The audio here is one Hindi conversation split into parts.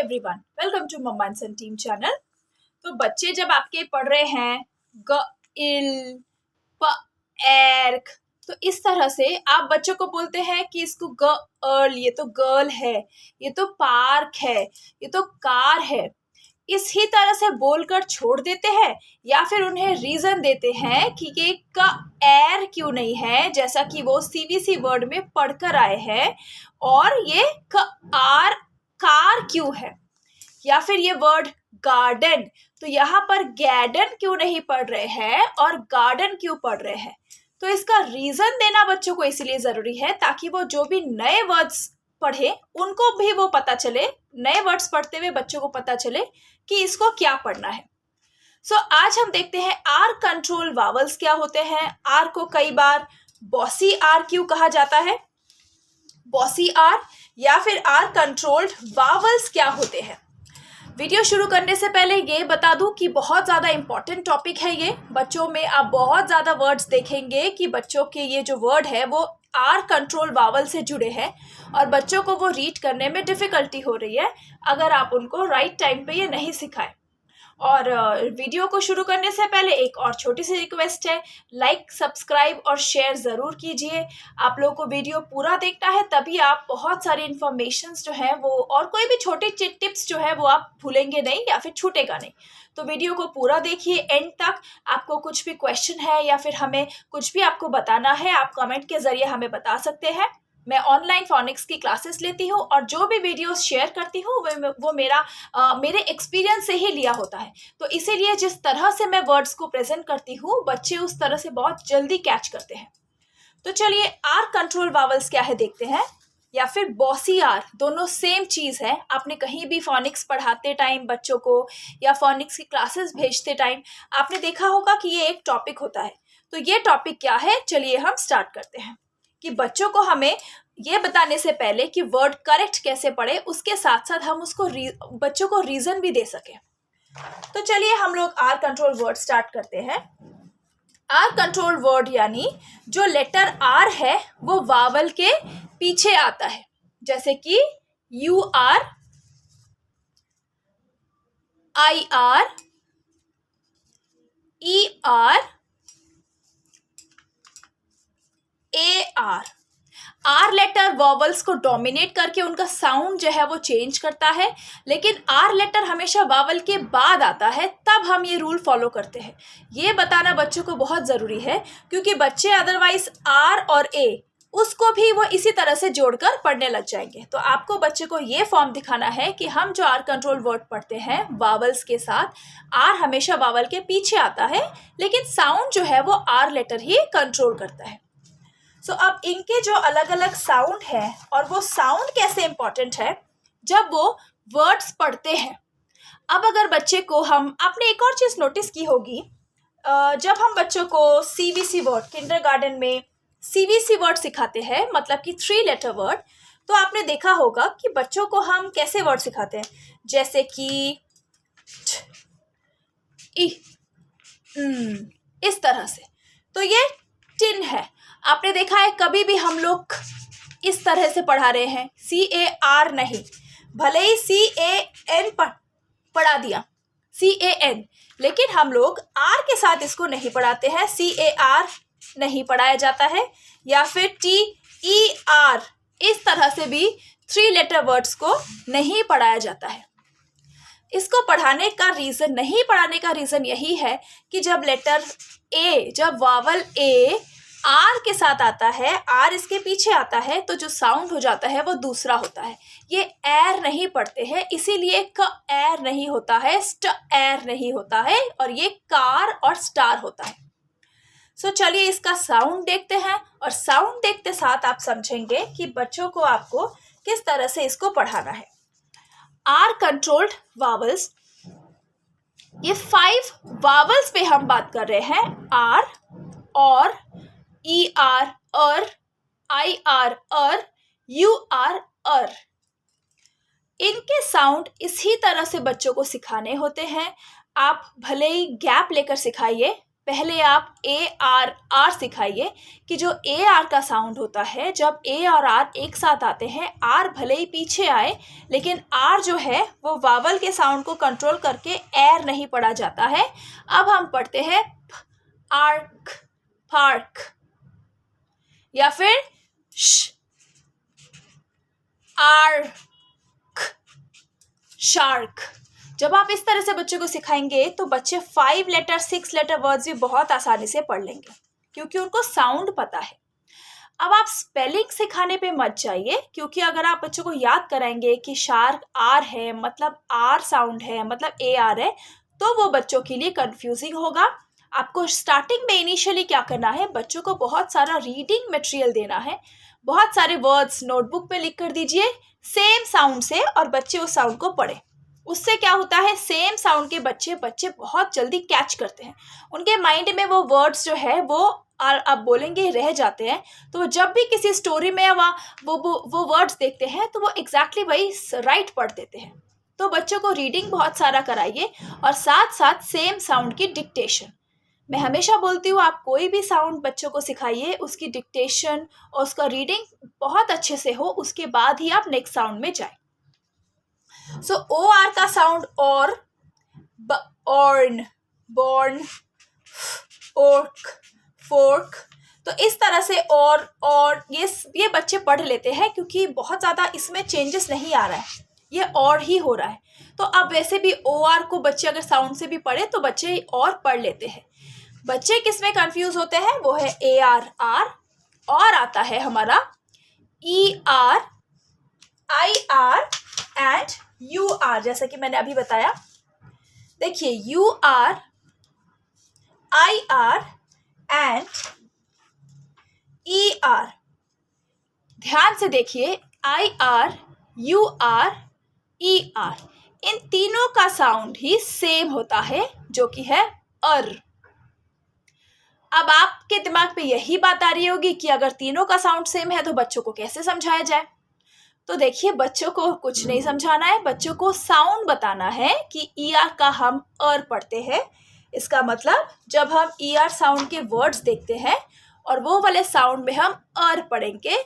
Everyone, welcome to mamma and son team channel. तो बच्चे जब आपके पढ़ रहे हैं ग इल प एर्क, तो इस तरह से आप बच्चों को बोलते हैं कि इसको ग अर्ल, ये तो गर्ल है, ये तो पार्क है, ये तो कार है, इसी तरह से बोलकर छोड़ देते हैं या फिर उन्हें रीजन देते हैं कि ये का एर क्यों नहीं है, जैसा कि वो सीबीसी वर्ड में पढ़कर आए हैं, और ये आर कार क्यों है, या फिर ये वर्ड गार्डन, तो यहाँ पर गैर्डन क्यों नहीं पढ़ रहे हैं और गार्डन क्यों पढ़ रहे हैं। तो इसका रीजन देना बच्चों को इसलिए जरूरी है ताकि वो जो भी नए वर्ड्स पढ़े उनको भी वो पता चले, नए वर्ड्स पढ़ते हुए बच्चों को पता चले कि इसको क्या पढ़ना है। सो आज हम देखते हैं आर कंट्रोल वावल्स क्या होते हैं। आर को कई बार बॉसी आर क्यों कहा जाता है, बॉसी आर या फिर आर कंट्रोल्ड वावल्स क्या होते हैं। वीडियो शुरू करने से पहले ये बता दूं कि बहुत ज़्यादा इम्पॉर्टेंट टॉपिक है ये। बच्चों में आप बहुत ज़्यादा वर्ड्स देखेंगे कि बच्चों के ये जो वर्ड है वो आर कंट्रोल वावल से जुड़े हैं और बच्चों को वो रीड करने में डिफ़िकल्टी हो रही है अगर आप उनको राइट टाइम पे ये नहीं सिखाएं। और वीडियो को शुरू करने से पहले एक और छोटी सी रिक्वेस्ट है, लाइक सब्सक्राइब और शेयर ज़रूर कीजिए। आप लोगों को वीडियो पूरा देखना है, तभी आप बहुत सारी इन्फॉर्मेशंस जो है वो और कोई भी छोटी टिप्स जो है वो आप भूलेंगे नहीं या फिर छूटेगा नहीं। तो वीडियो को पूरा देखिए एंड तक। आपको कुछ भी क्वेश्चन है या फिर हमें कुछ भी आपको बताना है, आप कमेंट के ज़रिए हमें बता सकते हैं। मैं ऑनलाइन फोनिक्स की क्लासेस लेती हूँ और जो भी वीडियोस शेयर करती हूँ वो मेरे एक्सपीरियंस से ही लिया होता है। तो इसीलिए जिस तरह से मैं वर्ड्स को प्रेजेंट करती हूँ बच्चे उस तरह से बहुत जल्दी कैच करते हैं। तो चलिए आर कंट्रोल वावल्स क्या है देखते हैं, या फिर बॉसी आर, दोनों सेम चीज़ है। आपने कहीं भी फोनिक्स पढ़ाते टाइम बच्चों को या फोनिक्स की क्लासेस भेजते टाइम आपने देखा होगा कि ये एक टॉपिक होता है। तो ये टॉपिक क्या है, चलिए हम स्टार्ट करते हैं। कि बच्चों को हमें ये बताने से पहले कि वर्ड करेक्ट कैसे पढ़े, उसके साथ साथ हम उसको बच्चों को रीजन भी दे सके। तो चलिए हम लोग आर कंट्रोल वर्ड स्टार्ट करते हैं। आर कंट्रोल वर्ड यानी जो लेटर आर है वो वावल के पीछे आता है, जैसे कि U R, I R, E R, A R. R letter vowels को डोमिनेट करके उनका साउंड जो है वो चेंज करता है, लेकिन आर लेटर हमेशा वावल के बाद आता है, तब हम ये रूल फॉलो करते हैं। ये बताना बच्चों को बहुत ज़रूरी है क्योंकि बच्चे अदरवाइज आर और ए उसको भी वो इसी तरह से जोड़कर पढ़ने लग जाएंगे। तो आपको बच्चे को ये फॉर्म दिखाना है कि हम जो आर कंट्रोल वर्ड पढ़ते हैं वावल्स के साथ, आर हमेशा वावल के पीछे आता है लेकिन साउंड जो है वो आर लेटर ही कंट्रोल करता है। सो अब इनके जो अलग अलग साउंड है और वो साउंड कैसे इम्पॉर्टेंट है जब वो वर्ड्स पढ़ते हैं। अब अगर बच्चे को आपने एक और चीज़ नोटिस की होगी, जब हम बच्चों को सीबीसी वर्ड किंडरगार्टन में सीबीसी वर्ड सिखाते हैं, मतलब कि 3 लेटर वर्ड, तो आपने देखा होगा कि बच्चों को हम कैसे वर्ड सिखाते हैं, जैसे कि इस तरह से। तो ये टिन है। आपने देखा है कभी भी हम लोग इस तरह से पढ़ा रहे हैं, CAR नहीं, भले ही CAN पढ़ा दिया, CAN, लेकिन हम लोग R के साथ इसको नहीं पढ़ाते हैं, CAR नहीं पढ़ाया जाता है, या फिर TER, इस तरह से भी 3 लेटर वर्ड्स को नहीं पढ़ाया जाता है। इसको नहीं पढ़ाने का रीज़न यही है कि जब वावल ए आर के साथ आता है, आर इसके पीछे आता है, तो जो साउंड हो जाता है वो दूसरा होता है। ये एर नहीं पढ़ते हैं, इसीलिए क एर नहीं होता है, स्ट एर नहीं होता है, और ये कार और स्टार होता है। सो चलिए इसका साउंड देखते हैं, और साउंड देखते साथ आप समझेंगे कि बच्चों को आपको किस तरह से इसको पढ़ाना है। आर कंट्रोल्ड वावल्स, ये 5 वावल्स पे हम बात कर रहे हैं, आर और, E R er, I R er, U R er. इनके साउंड इसी तरह से बच्चों को सिखाने होते हैं। आप भले ही गैप लेकर सिखाइए, पहले आप ए आर आर सिखाइए कि जो ए आर का साउंड होता है, जब ए और आर एक साथ आते हैं, आर भले ही पीछे आए लेकिन आर जो है वो वावल के साउंड को कंट्रोल करके एर नहीं पढ़ा जाता है। अब हम पढ़ते हैं आर्क, पार्क, या फिर श, आर्क, शार्क। जब आप इस तरह से बच्चों को सिखाएंगे तो बच्चे 5 लेटर 6 लेटर वर्ड्स भी बहुत आसानी से पढ़ लेंगे क्योंकि उनको साउंड पता है। अब आप स्पेलिंग सिखाने पे मत जाइए, क्योंकि अगर आप बच्चों को याद कराएंगे कि शार्क आर है मतलब आर साउंड है मतलब ए आर है, तो वो बच्चों के लिए कंफ्यूजिंग होगा। आपको स्टार्टिंग में इनिशियली क्या करना है, बच्चों को बहुत सारा रीडिंग मटेरियल देना है, बहुत सारे वर्ड्स नोटबुक पे लिख कर दीजिए सेम साउंड से, और बच्चे उस साउंड को पढ़े। उससे क्या होता है, सेम साउंड के बच्चे बहुत जल्दी कैच करते हैं, उनके माइंड में वो वर्ड्स जो है वो आप बोलेंगे रह जाते हैं। तो वो जब भी किसी स्टोरी में वो वर्ड्स देखते हैं तो वो एग्जैक्टली वही राइट पढ़ देते हैं। तो बच्चों को रीडिंग बहुत सारा कराइए और साथ साथ सेम साउंड की डिक्टेशन। मैं हमेशा बोलती हूँ आप कोई भी साउंड बच्चों को सिखाइए, उसकी डिक्टेशन और उसका रीडिंग बहुत अच्छे से हो, उसके बाद ही आप नेक्स्ट साउंड में जाए। सो ओ आर का साउंड और, ऑर्न, बॉर्न, ओर्क, फोर्क। तो इस तरह से और ये बच्चे पढ़ लेते हैं क्योंकि बहुत ज़्यादा इसमें चेंजेस नहीं आ रहा है, ये और ही हो रहा है। तो अब वैसे भी ओ आर को बच्चे अगर साउंड से भी पढ़े तो बच्चे और पढ़ लेते हैं। बच्चे किस में कंफ्यूज होते हैं, वो है ए आर आर, और आता है हमारा E R, I R and U R. जैसा कि मैंने अभी बताया, देखिए U R, I R and E R. ध्यान से देखिए, I R, U R, E R, इन तीनों का साउंड ही सेम होता है जो कि है अर। अब आपके दिमाग पे यही बात आ रही होगी कि अगर तीनों का साउंड सेम है तो बच्चों को कैसे समझाया जाए। तो देखिए, बच्चों को कुछ नहीं समझाना है, बच्चों को साउंड बताना है कि ई आर का हम अर पढ़ते हैं। इसका मतलब जब हम ई आर साउंड के वर्ड्स देखते हैं और वो वाले साउंड में हम अर पढ़ेंगे,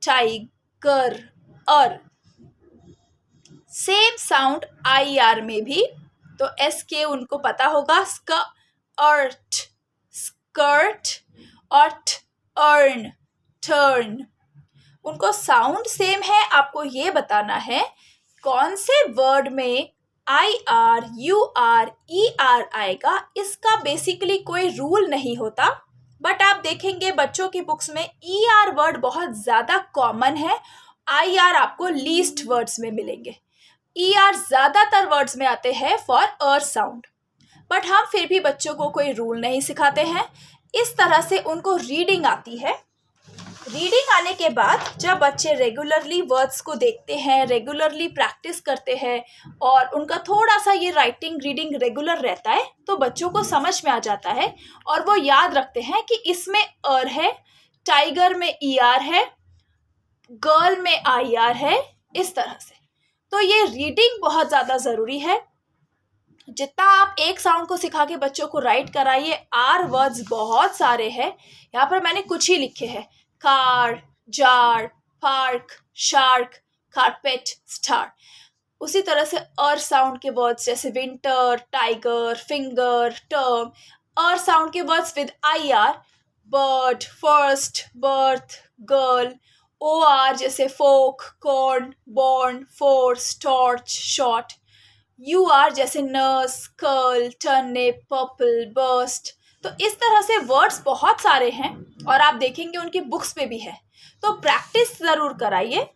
टाइगर, अर। सेम साउंड आई आर में भी, तो एस के उनको पता होगा, स्कर्ट, स्कर्ट, और अर्न, टर्न। उनको साउंड सेम है, आपको ये बताना है कौन से वर्ड में I R, U R, E R आएगा। इसका बेसिकली कोई रूल नहीं होता, बट आप देखेंगे बच्चों की बुक्स में ई आर वर्ड बहुत ज़्यादा कॉमन है, आई आर आपको लीस्ट वर्ड्स में मिलेंगे। ई आर ज़्यादातर वर्ड्स में आते हैं फॉर अर साउंड, बट हम फिर भी बच्चों को कोई रूल नहीं सिखाते हैं। इस तरह से उनको रीडिंग आती है। रीडिंग आने के बाद जब बच्चे रेगुलरली वर्ड्स को देखते हैं, रेगुलरली प्रैक्टिस करते हैं और उनका थोड़ा सा ये राइटिंग रीडिंग रेगुलर रहता है, तो बच्चों को समझ में आ जाता है और वो याद रखते हैं कि इसमें अर है, टाइगर में ई आर है, गर्ल में आई आर है, इस तरह से। तो ये रीडिंग बहुत ज़्यादा ज़रूरी है। जितना आप एक साउंड को सिखा के बच्चों को राइट कराइए, आर वर्ड्स बहुत सारे हैं, यहाँ पर मैंने कुछ ही लिखे हैं, car, jar, park, shark, carpet, star. उसी तरह से अर साउंड के वर्ड्स जैसे winter, tiger, finger, term. Er sound के words with I R, bird, first, birth, girl. O R जैसे fork, corn, born, force, torch, short. U R जैसे nurse, curl, turnip, purple, burst. तो इस तरह से वर्ड्स बहुत सारे हैं और आप देखेंगे उनकी बुक्स पे भी है। तो प्रैक्टिस ज़रूर कराइए।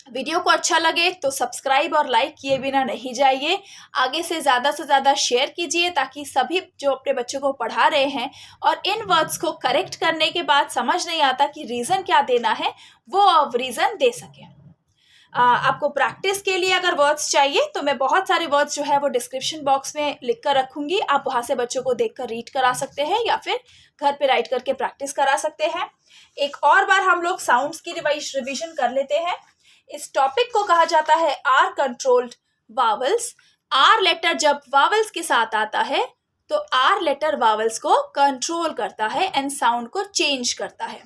वीडियो को अच्छा लगे तो सब्सक्राइब और लाइक किए बिना नहीं जाइए। आगे से ज़्यादा शेयर कीजिए ताकि सभी जो अपने बच्चों को पढ़ा रहे हैं और इन वर्ड्स को करेक्ट करने के बाद समझ नहीं आता कि रीज़न क्या देना है, वो अब रीज़न दे सकें। आपको प्रैक्टिस के लिए अगर वर्ड्स चाहिए तो मैं बहुत सारे वर्ड्स जो है वो डिस्क्रिप्शन बॉक्स में लिख कर रखूँगी। आप वहाँ से बच्चों को देखकर रीड करा सकते हैं या फिर घर पे राइट करके प्रैक्टिस करा सकते हैं। एक और बार हम लोग साउंड्स की रिवीजन कर लेते हैं। इस टॉपिक को कहा जाता है R controlled vowels. R letter जब वावल्स के साथ आता है तो आर लेटर वावल्स को कंट्रोल करता है एंड साउंड को चेंज करता है।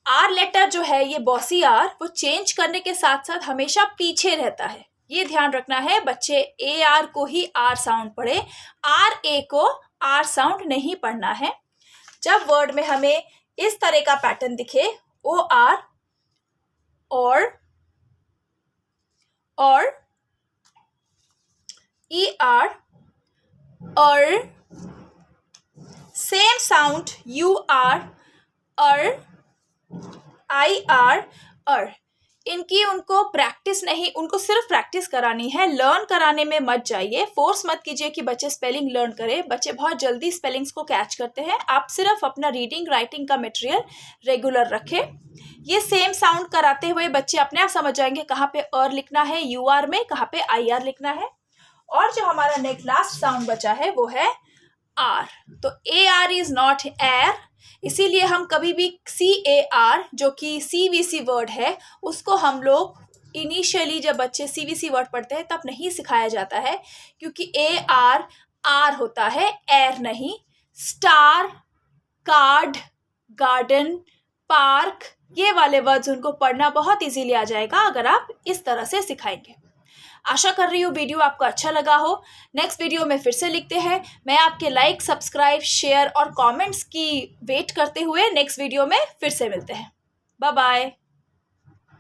आर लेटर जो है ये बॉसी आर, वो चेंज करने के साथ साथ हमेशा पीछे रहता है। ये ध्यान रखना है, बच्चे ए आर को ही आर साउंड पढ़े, आर ए को आर साउंड नहीं पढ़ना है। जब वर्ड में हमें इस तरह का पैटर्न दिखे, ओ आर और ई आर और सेम साउंड यू आर और आई आर इनकी उनको प्रैक्टिस नहीं, उनको सिर्फ प्रैक्टिस करानी है, लर्न कराने में मत जाइए। फोर्स मत कीजिए कि बच्चे स्पेलिंग लर्न करें, बच्चे बहुत जल्दी स्पेलिंग्स को कैच करते हैं। आप सिर्फ अपना रीडिंग राइटिंग का मटेरियल रेगुलर रखें। ये सेम साउंड कराते हुए बच्चे अपने आप समझ जाएंगे कहाँ पे अर लिखना है यू आर में, कहाँ पे आई आर लिखना है। और जो हमारा नेक्स्ट लास्ट साउंड बचा है वो है आर। तो ए आर इज नॉट एर, इसीलिए हम कभी भी सी ए आर जो कि CVC वर्ड है उसको हम लोग इनिशियली जब बच्चे CVC वर्ड पढ़ते हैं तब नहीं सिखाया जाता है, क्योंकि ए आर होता है, एर नहीं। स्टार, कार्ड, गार्डन, पार्क, ये वाले वर्ड्स उनको पढ़ना बहुत इजीली आ जाएगा अगर आप इस तरह से सिखाएंगे। आशा कर रही हूँ वीडियो आपको अच्छा लगा हो। नेक्स्ट वीडियो में फिर से लिखते हैं। मैं आपके लाइक, सब्सक्राइब, शेयर और कमेंट्स की वेट करते हुए नेक्स्ट वीडियो में फिर से मिलते हैं। Bye bye.